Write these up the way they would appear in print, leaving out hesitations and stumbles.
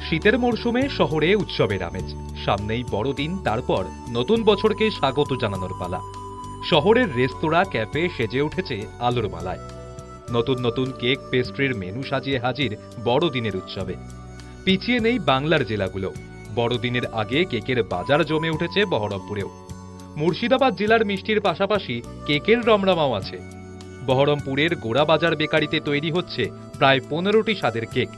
শীতের মরশুমে শহরে উৎসবের আমেজ, সামনেই বড়দিন, তারপর নতুন বছরকে স্বাগত জানানোর পালা। শহরের রেস্তোরাঁ, ক্যাফে সেজে উঠেছে আলোর মালায়। নতুন নতুন কেক, পেস্ট্রির মেনু সাজিয়ে হাজির বড়দিনের উৎসবে। পিছিয়ে নেই বাংলার জেলাগুলো। বড়দিনের আগে কেকের বাজার জমে উঠেছে বহরমপুরেও। মুর্শিদাবাদ জেলার মিষ্টির পাশাপাশি কেকের রমরমাও আছে। বহরমপুরের গোড়াবাজার বেকারিতে তৈরি হচ্ছে প্রায় 15টি স্বাদের কেক।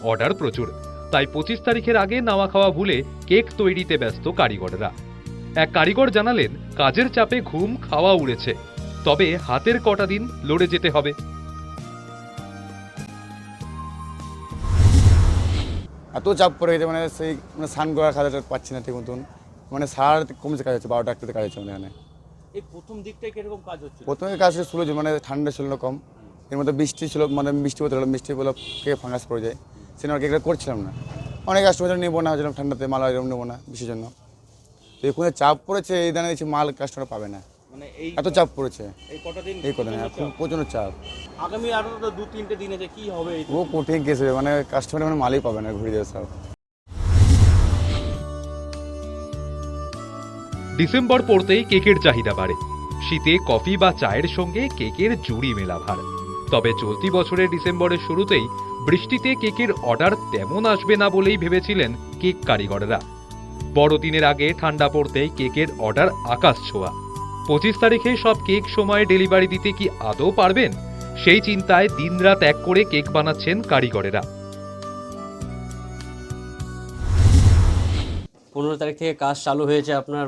অর্ডার প্রচুর, তাই 25 তারিখের আগে নাওয়া খাওয়া ভুলে কেক তৈরিতে ব্যস্ত কারিগররা। এক কারিগর জানালেন, কাজের চাপে ঘুম খাওয়া উড়েছে, তবে হাতের কটা দিন লড়ে যেতে হবে। এত চাপ পড়ে গেছে, সেই স্নান করার কাজটা পাচ্ছি না ঠিক মতন। সারা কমছে কাজ হচ্ছে, 12টা 1টাতে কাজ হচ্ছে এখানে। এই প্রথম দিকটায় কিরকম কাজ হচ্ছে? প্রথমে কাজ শুরু হচ্ছে, ঠান্ডা ছিল কম, এর মধ্যে বৃষ্টি ছিল, বৃষ্টি হতে হলো, বৃষ্টি বলে কেক ফাঙ্গাস পড়ে যায়, সেটা কেকটা করছিলাম না। অনেক কাস্টমার নেবো না, হয়েছিলাম ঠান্ডাতে মাল এরকম নেবো না বৃষ্টির জন্য। তো এখন চাপ পড়েছে, এই দানে দেখছি মাল কাস্টমার পাবে না, এত চাপ পড়েছে এই কটা দিন এখন প্রচন্ড চাপ। আগামী আরো 2-3টে দিনে যে কি হবে ও কঠিন কেস হবে, কাস্টমার মালই পাবে না, ঘুরে যাবে সব। ডিসেম্বর পড়তেই কেকের চাহিদা বাড়ে। শীতে কফি বা চায়ের সঙ্গে কেকের জুড়ি মেলা ভার। তবে চলতি বছরের ডিসেম্বরের শুরুতেই বৃষ্টিতে কেকের অর্ডার তেমন আসবে না বলেই ভেবেছিলেন কেক কারিগররা। বড়দিনের আগে ঠান্ডা পড়তেই কেকের অর্ডার আকাশ ছোঁয়া। 25 তারিখে সব কেক সময়ে ডেলিভারি দিতে কি আদৌ পারবেন, সেই চিন্তায় দিনরাত এক করে কেক বানাচ্ছেন কারিগরেরা। 15 তারিখ থেকে কাজ চালু হয়েছে। আপনার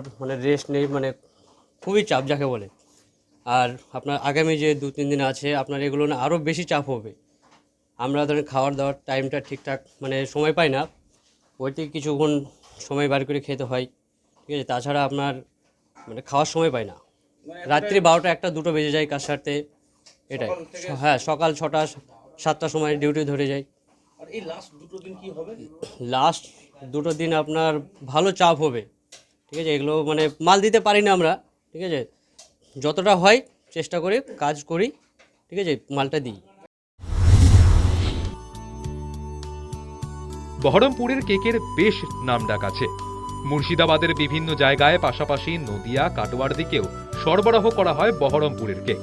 রেস্ট নেই, খুবই চাপ যাকে বলে। আর আপনার আগামী যে 2-3 দিন আছে, আপনার এগুলো না আরও বেশি চাপ হবে। আমরা ধরেন খাওয়ার দাওয়ার টাইমটা ঠিকঠাক সময় পাই না, ওইতে কিছুক্ষণ সময় বার করে খেতে হয়, ঠিক আছে। তাছাড়া আপনার খাওয়ার সময় পাই না, রাত্রি 12টা 1টা 2টো বেজে যায় কাজ সারতে, এটাই। হ্যাঁ, সকাল 6টা 7টার সময় ডিউটি ধরে যায়। আর এই লাস্ট 2টো দিন কি হবে? লাস্ট 2টো দিন আপনার ভালো চাপ হবে, ঠিক আছে। এগুলো মাল দিতে পারি না আমরা, ঠিক আছে। যতটা হয় চেষ্টা করে কাজ করি, ঠিক আছে, মালটা দিই। বহরমপুরের কেকের বেশ নামডাক আছে। মুর্শিদাবাদের বিভিন্ন জায়গায়, পাশাপাশি নদিয়া, কাটোয়ার দিকেও সরবরাহ করা হয় বহরমপুরের কেক।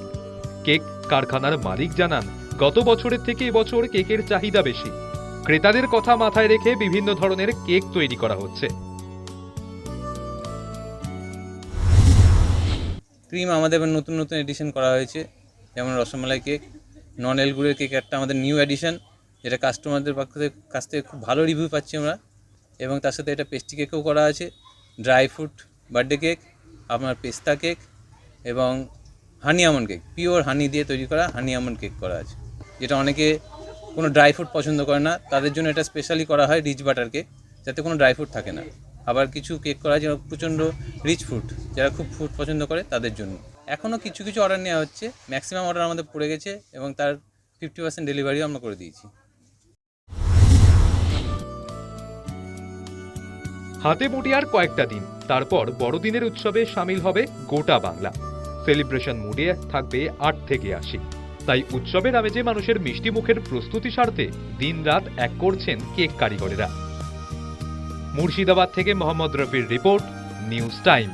কেক কারখানার মালিক জানান, গত বছরের থেকে এবছর কেকের চাহিদা বেশি। ক্রেতাদের কথা মাথায় রেখে বিভিন্ন ধরনের কেক তৈরি করা হচ্ছে। ক্রিম আমাদের নতুন নতুন এডিশন করা হয়েছে, যেমন রসমালাই কেক, নন এলগুড়ের কেক একটা আমাদের নিউ এডিশন, যেটা কাস্টমারদের কাছ থেকে খুব ভালো রিভিউ পাচ্ছি আমরা। এবং তার সাথে এটা পেস্ট্রি কেকও করা আছে, ড্রাই ফ্রুট বার্থডে কেক, আপনার পেস্তা কেক এবং হানি আমন্ড কেক, পিওর হানি দিয়ে তৈরি করা হানি আমন্ড কেক করা আছে, যেটা অনেকে কোনো ড্রাই ফ্রুট পছন্দ করে না, তাদের জন্য এটা স্পেশালি করা হয় রিচ বাটার কেক, যাতে কোনো ড্রাই ফ্রুট থাকে না। আবার কিছু কেক করা হয় যেটা প্রচণ্ড রিচ ফ্রুট, যারা খুব ফ্রুট পছন্দ করে তাদের জন্য। এখনও কিছু কিছু অর্ডার নেওয়া হচ্ছে, ম্যাক্সিমাম অর্ডার আমাদের পড়ে গেছে এবং তার 50% ডেলিভারিও আমরা করে দিয়েছি। হাতে মোটে আর কয়েকটা দিন, তারপর বড়দিনের উৎসবে সামিল হবে গোটা বাংলা। সেলিব্রেশন মুডে থাকবে 8 থেকে 80। তাই উৎসবের আমেজে মানুষের মিষ্টি মুখের প্রস্তুতি সারতে দিনরাত এক করছেন কেক কারিগরেরা। মুর্শিদাবাদ থেকে মোহাম্মদ রফির রিপোর্ট, নিউজ টাইম।